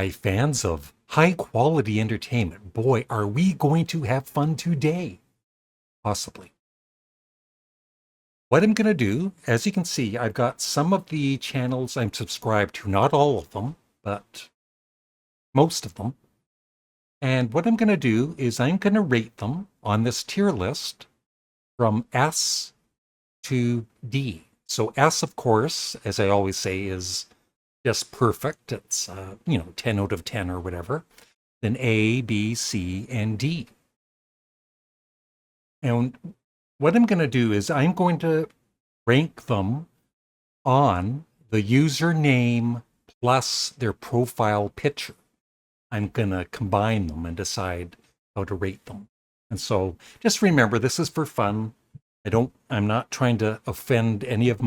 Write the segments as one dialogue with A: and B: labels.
A: Hi, fans of high quality entertainment. Boy, are we going to have fun today? Possibly. What I'm going to do, as you can see, I've got some of the channels I'm subscribed to, not all of them, but most of them. And what I'm going to do is I'm going to rate them on this tier list from S to D. So S, of course, as I always say, is just perfect. It's, 10 out of 10 or whatever. Then A, B, C, and D. And what I'm going to do is I'm going to rank them on the username plus their profile picture. I'm going to combine them and decide how to rate them. And so just remember, this is for fun. I'm not trying to offend any of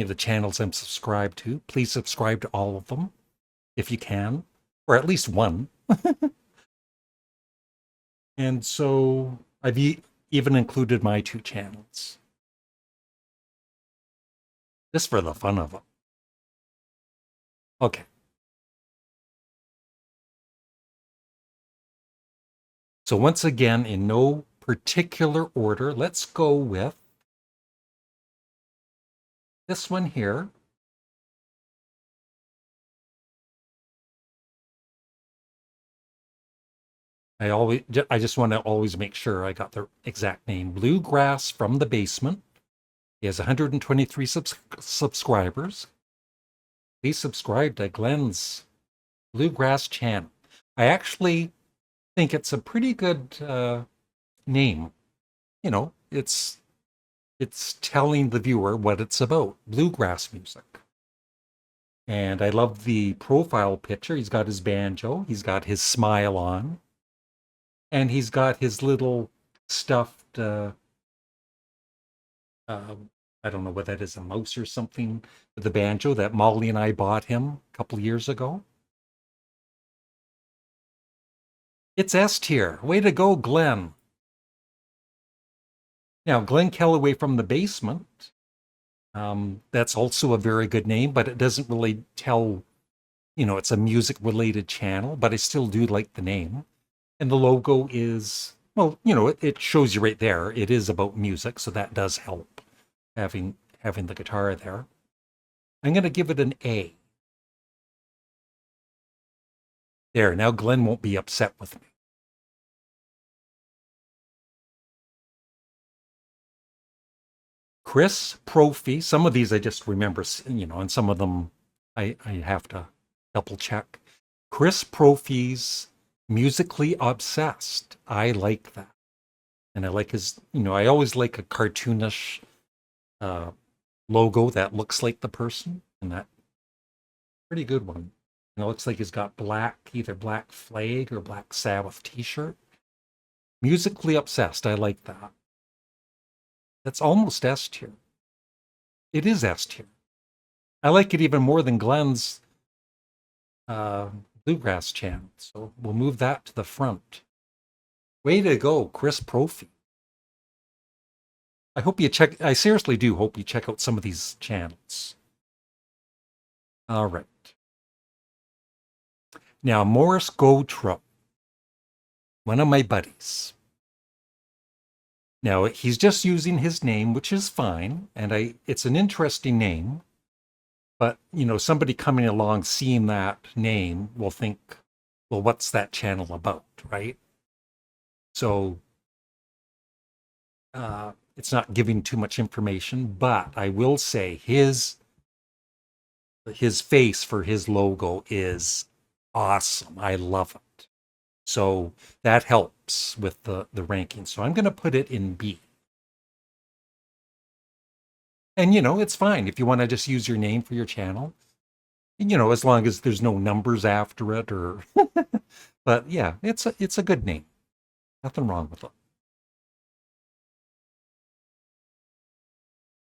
A: the channels I'm subscribed to. Please subscribe to all of them if you can, or at least one. And so I've even included my 2 channels, just for the fun of them. Okay. So once again, in no particular order, let's go with this one here. I just want to always make sure I got the exact name. Bluegrass from the Basement. He has 123 subscribers. Please subscribe to Glenn's Bluegrass channel. I actually think it's a pretty good name. It's telling the viewer what it's about, bluegrass music. And I love the profile picture. He's got his banjo, he's got his smile on, and he's got his little stuffed, I don't know what that is, a mouse or something, with the banjo that Molly and I bought him a couple years ago. It's S tier. Way to go, Glenn. Now, Glenn Kellaway from the Basement. That's also a very good name, but it doesn't really tell, it's a music related channel, but I still do like the name. And the logo is, well, it shows you right there. It is about music, so that does help having the guitar there. I'm going to give it an A. There, now Glenn won't be upset with me. Chris Prophy, some of these I just remember, and some of them I have to double check. Chris Prophy's Musically Obsessed. I like that. And I like his, I always like a cartoonish logo that looks like the person, and that pretty good one. And it looks like he's got either Black Flag or Black Sabbath t-shirt. Musically Obsessed. I like that. That's almost S tier. It is S tier. I like it even more than Glenn's Bluegrass channel. So we'll move that to the front. Way to go, Chris Prophy. I seriously do hope you check out some of these channels. All right. Now, Morris Gautreaux, one of my buddies. Now, he's just using his name, which is fine, and it's an interesting name. But, somebody coming along seeing that name will think, well, what's that channel about, right? So it's not giving too much information, but I will say his face for his logo is awesome. I love it. So that helps with the ranking. So I'm going to put it in B. And, it's fine if you want to just use your name for your channel, as long as there's no numbers after it or, but yeah, it's a good name. Nothing wrong with it.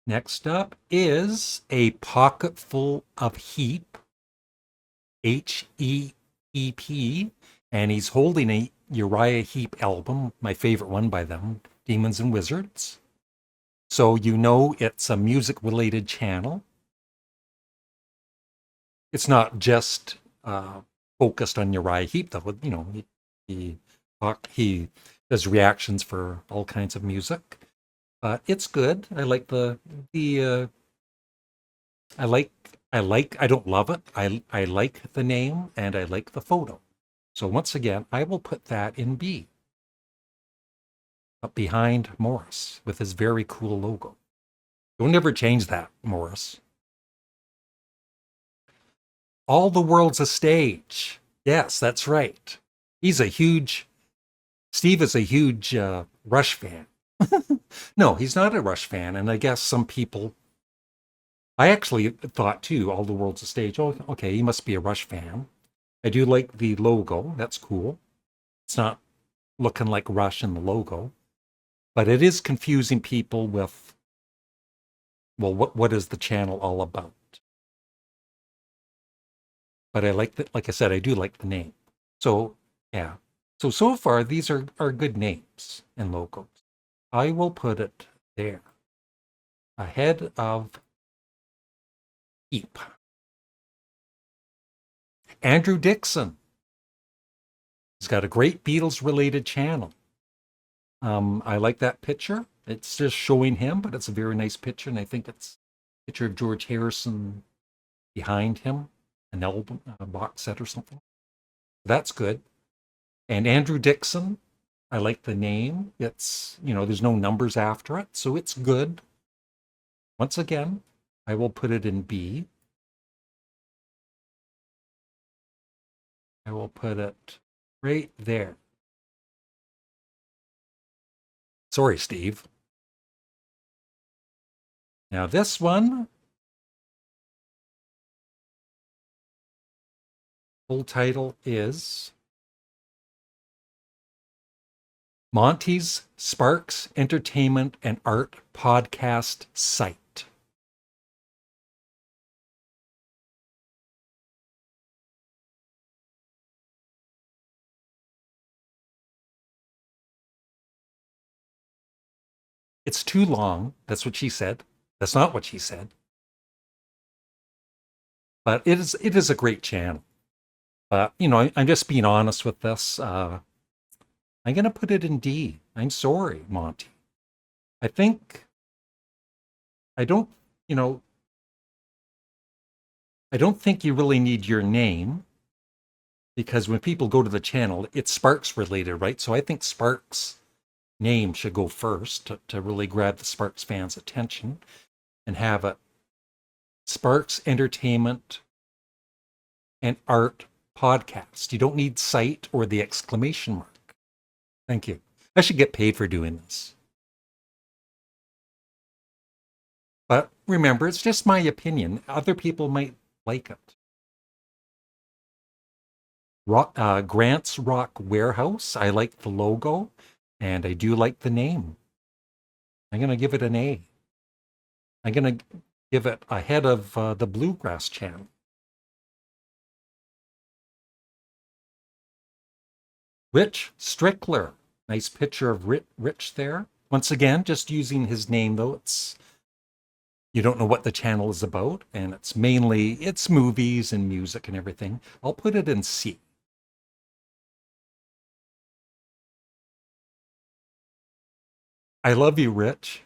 A: Next up is A Pocketful of HeEP, HeEP, and he's holding a Uriah Heep album, my favorite one by them, Demons and Wizards. So it's a music-related channel. it's not just focused on Uriah Heep, though. He he does reactions for all kinds of music. But it's good. I like the I like I don't love it. I like the name and I like the photo. So once again, I will put that in B, up behind Morris with his very cool logo. Don't never change that, Morris. All the world's a stage. Yes, that's right. He's a huge Steve is a huge Rush fan. No, he's not a Rush fan, and I guess some people. I actually thought too, all the world's a stage. Oh, okay, he must be a Rush fan. I do like the logo. That's cool. It's not looking like Rush in the logo, but it is confusing people with, well, what is the channel all about? But I like that. Like I said, I do like the name. So yeah. So far these are good names and logos. I will put it there, ahead of HeEP. Andrew Dixon. He's got a great Beatles related channel. I like that picture. It's just showing him, but it's a very nice picture, and I think it's a picture of George Harrison behind him, an album, a box set or something. That's good. And Andrew Dixon, I like the name. It's, there's no numbers after it, so it's good. Once again, I will put it in B. I will put it right there. Sorry, Steve. Now this one, full title is Monty's Sparks Entertainment and Art Podcast Site. It's too long. That's what she said. That's not what she said. But it is a great channel. But I'm just being honest with this. I'm gonna put it in D. I'm sorry, Monty. I think I don't, you know, I don't think you really need your name, because when people go to the channel, it's Sparks related, right? So I think Sparks name should go first to really grab the Sparks fans' attention, and have it Sparks Entertainment and Art Podcast. You don't need site or the exclamation mark. Thank you. I should get paid for doing this. But remember, it's just my opinion. Other people might like it. Grant's Rock Warehouse. I like the logo, and I do like the name. I'm going to give it an A. I'm going to give it ahead of the Bluegrass channel. Rich Strickler. Nice picture of Rich there. Once again, just using his name, though. You don't know what the channel is about, and it's movies and music and everything. I'll put it in C. I love you, Rich.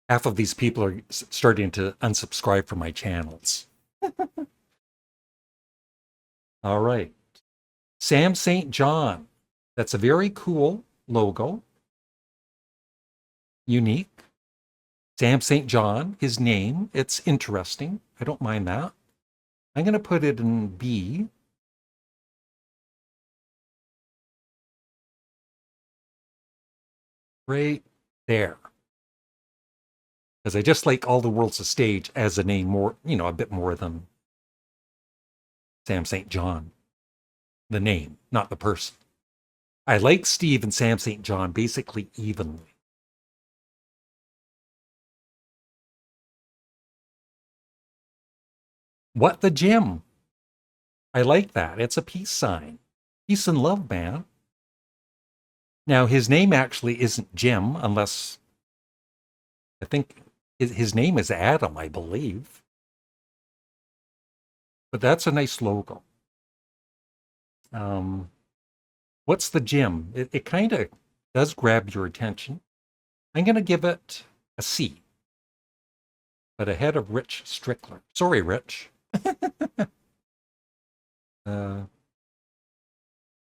A: Half of these people are starting to unsubscribe from my channels. All right. Sam St. John. That's a very cool logo. Unique. Sam St. John, his name. It's interesting. I don't mind that. I'm going to put it in B. Right there. Because I just like All the World's a Stage as a name more, a bit more than Sam St. John. The name, not the person. I like Steve and Sam St. John basically evenly. What the Gym? I like that. It's a peace sign. Peace and love, man. Now, his name actually isn't Jim, unless I think His name is Adam, I believe. But that's a nice logo. Um, what's the gym? It kind of does grab your attention. I'm going to give it a C, but ahead of Rich Strickler. Sorry, Rich. uh,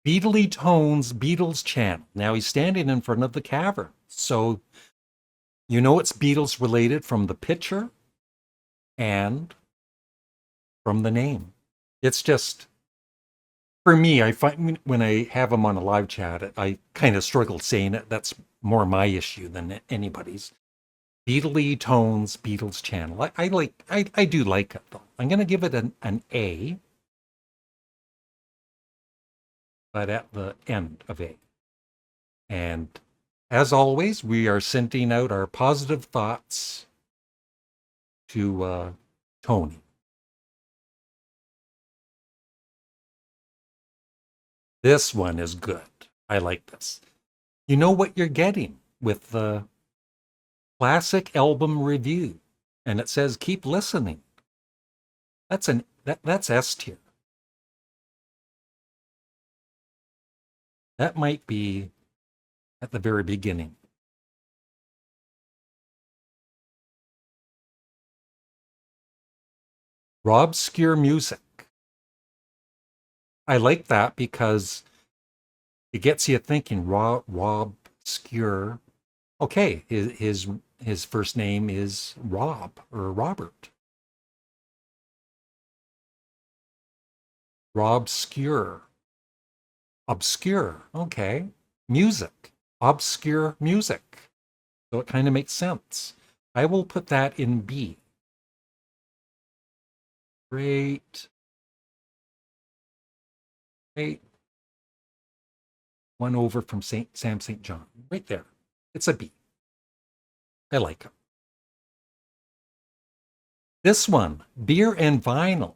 A: Beatly Tones Beatles channel. Now he's standing in front of the cavern. So you know it's Beatles related from the picture and from the name. It's just, for me, I find when I have him on a live chat, I kind of struggle saying it. That's more my issue than anybody's. Beatly Tones Beatles channel. I do like it though. I'm going to give it an A, but at the end of A. And as always, we are sending out our positive thoughts to Tony. This one is good. I like this. You know what you're getting with the classic album review, and it says keep listening. That's S tier. That might be at the very beginning. Robscure music. I like that because it gets you thinking. Robscure. Okay, his first name is Rob or Robert. Robscure. Obscure. Okay. Music. Obscure music. So it kind of makes sense. I will put that in B. Great. Great. One over from Sam St. John. Right there. It's a B. I like it. This one, beer and vinyl.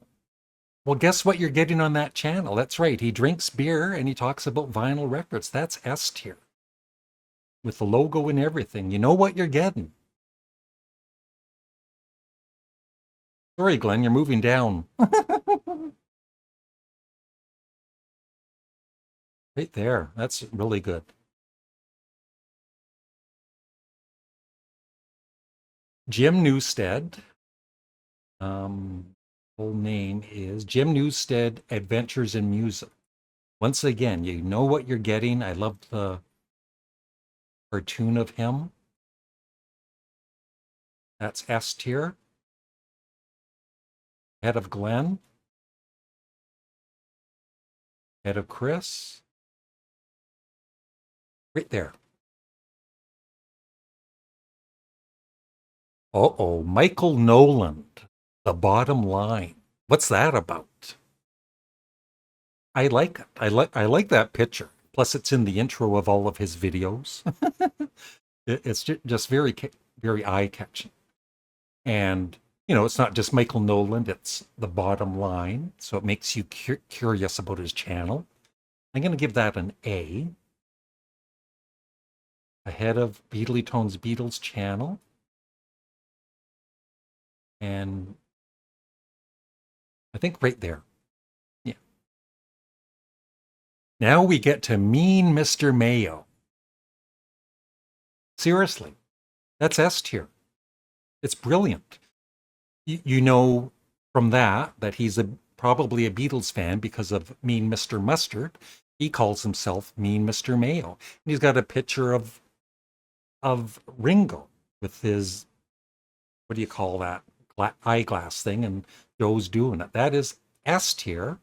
A: Well, guess what you're getting on that channel? That's right. He drinks beer and he talks about vinyl records. That's S tier. With the logo and everything. You know what you're getting. Sorry, Glenn, you're moving down. Right there. That's really good. Jim Newstead. Full name is Jim Newstead Adventures in Music. Once again, you know what you're getting. I love the cartoon of him. That's S tier. Head of Glenn. Head of Chris. Right there. Uh-oh, Michael Nolan, The Bottom Line. What's that about? I like it. I like that picture. Plus, it's in the intro of all of his videos. It's just very eye-catching. And, you know, it's not just Michael Nolan, it's The Bottom Line. So it makes you curious about his channel. I'm going to give that an A. Ahead of Beatly Tones Beatles channel. And I think right there. Yeah. Now we get to Mean Mr. Mayo. Seriously, that's S tier. It's brilliant. You know from that he's probably a Beatles fan because of Mean Mr. Mustard. He calls himself Mean Mr. Mayo. And he's got a picture of Ringo with his, what do you call that, eyeglass thing, and Joe's doing it. That is S tier.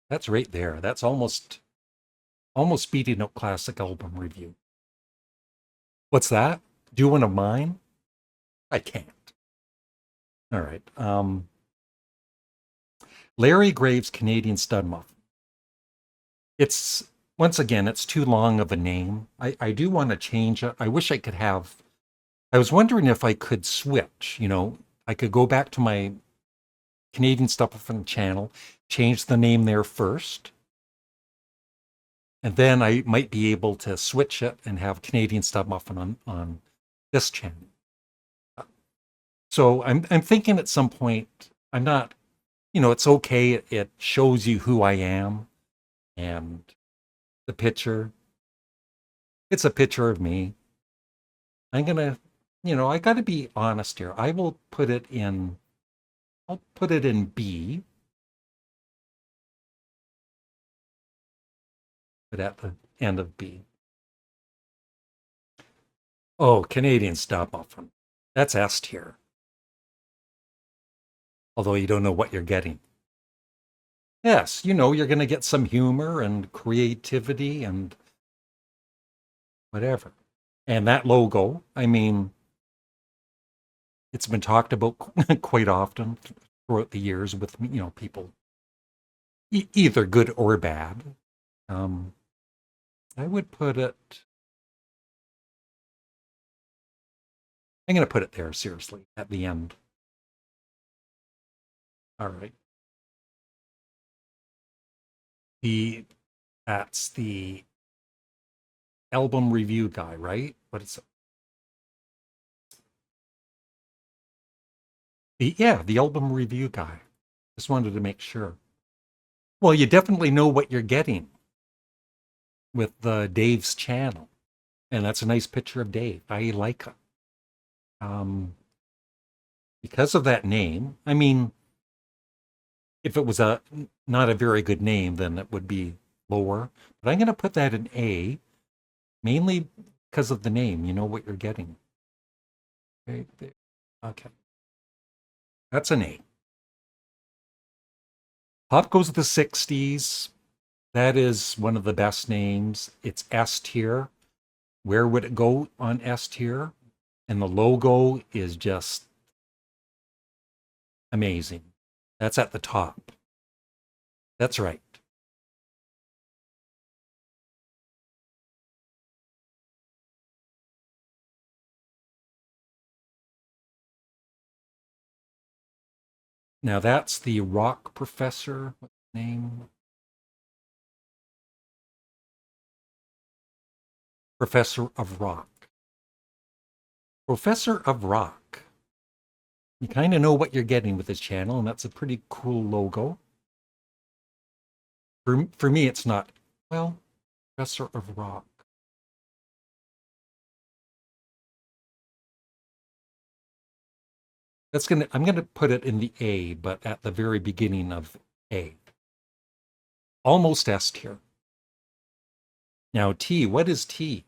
A: That's right there. That's almost beating up classic album review. What's that? Do one of mine? I can't. All right. Larry Graves' Canadian Studmuffin. It's, once again, it's too long of a name. I do want to change it. I wish I could have, I was wondering if I could switch, you know, I could go back to my Canadian Studmuffin channel change the name there first. And then I might be able to switch it and have Canadian Studmuffin on this channel. So I'm thinking at some point, I'm not, it's okay. It shows you who I am, and the picture. It's a picture of me. I'm gonna, I got to be honest here. I'll put it in B, but at the end of B. Oh, Canadian Studmuffin. That's S tier. Although you don't know what you're getting. Yes, you're going to get some humor and creativity and whatever. And that logo, I mean, it's been talked about quite often throughout the years with, people, either good or bad. I would put it, I'm going to put it there, seriously, at the end. All right. That's the album review guy, right? What is it? The album review guy. Just wanted to make sure. Well, you definitely know what you're getting with Dave's channel. And that's a nice picture of Dave. I like it. Because of that name, I mean, if it was not a very good name, then it would be lower. But I'm going to put that in A, mainly because of the name. You know what you're getting. Okay. That's an A. Pop Goes the 60s. That is one of the best names. It's S tier. Where would it go on S tier? And the logo is just amazing. That's at the top. That's right. Now that's the rock professor. What's his name? Professor of Rock. Professor of Rock. You kind of know what you're getting with this channel, and that's a pretty cool logo. For me, it's not, well, Professor of Rock. I'm gonna put it in the A, but at the very beginning of A. Almost S tier. Now T, what is T?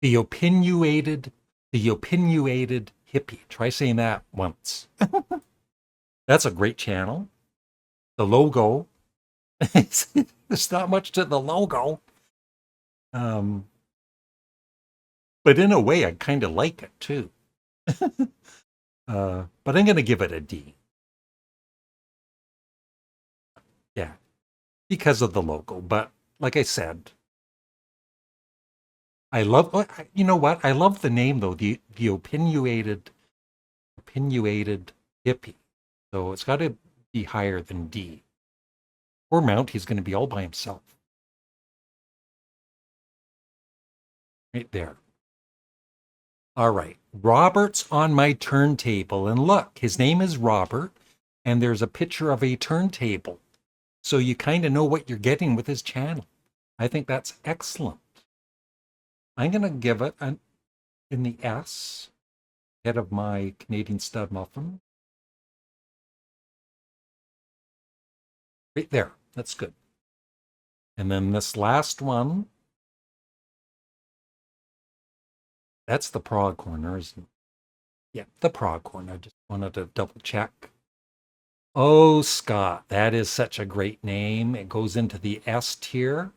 A: The opinionated hippie. Try saying that once. That's a great channel. The logo. There's not much to the logo. But in a way, I kind of like it too. But I'm going to give it a D. Yeah, because of the logo. But like I said, I love. You know what? I love the name though. The opinionated hippie. So it's got to be higher than D. Or Mount, he's going to be all by himself. Right there. All right. Robert's on my turntable. And look, his name is Robert. And there's a picture of a turntable. So you kind of know what you're getting with his channel. I think that's excellent. I'm going to give it in the S, head of my Canadian Studmuffin. Right there. That's good. And then this last one, that's the Prague corner, isn't it? Yeah, the Prague corner. I just wanted to double check. Oh, Scott, that is such a great name. It goes into the S tier.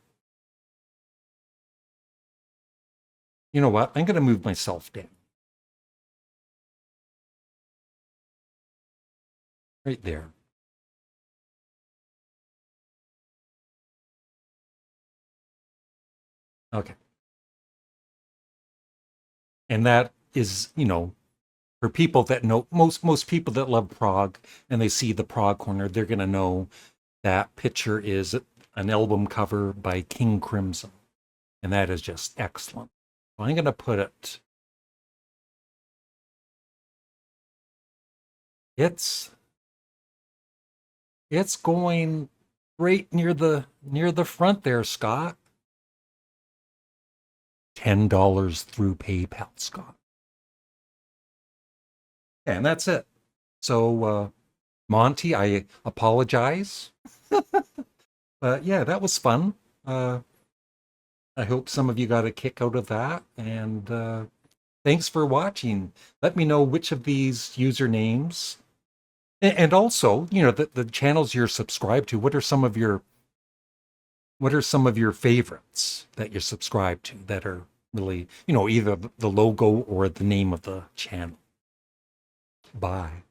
A: You know what? I'm going to move myself down. Right there. Okay. And that is, For people that know, most people that love prog and they see the prog corner, they're gonna know that picture is an album cover by King Crimson, and that is just excellent. I'm gonna put it. It's going right near the front there, Scott. $10 through PayPal, Scott. And that's it. So, Monty, I apologize. But yeah, that was fun. I hope some of you got a kick out of that. And thanks for watching. Let me know which of these usernames, and also, the channels you're subscribed to. What are some of your favorites that you're subscribed to that are really, either the logo or the name of the channel? Bye.